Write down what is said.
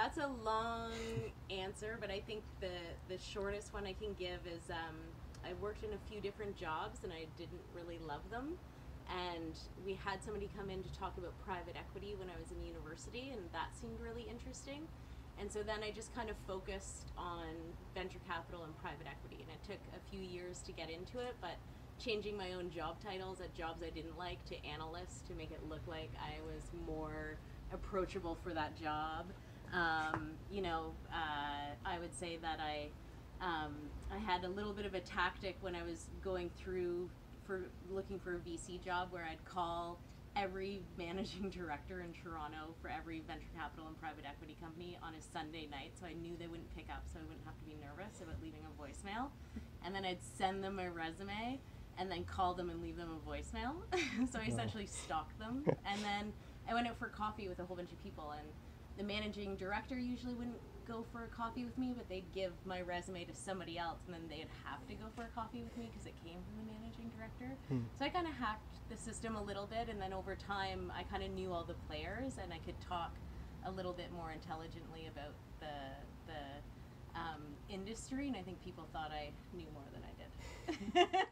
that's a long answer, but I think the shortest one I can give is I worked in a few different jobs and I didn't really love them. And we had somebody come in to talk about private equity when I was in university, and that seemed really interesting. And so then I just kind of focused on venture capital and private equity, and it took a few years to get into it, but changing my own job titles at jobs I didn't like to analyst to make it look like I was more approachable for that job. I would say that I had a little bit of a tactic when I was going through for looking for a VC job where I'd call every managing director in Toronto for every venture capital and private equity company on a Sunday night, so I knew they wouldn't pick up, so I wouldn't have to be nervous about leaving a voicemail. And then I'd send them my resume and then call them and leave them a voicemail. So I essentially stalked them. And then I went out for coffee with a whole bunch of people, and the managing director usually wouldn't go for a coffee with me, but they'd give my resume to somebody else, and then they'd have to go for a coffee with me because it came from the managing director. So I kind of hacked the system a little bit, and then over time I kind of knew all the players, and I could talk a little bit more intelligently about the industry, and I think people thought I knew more than I did.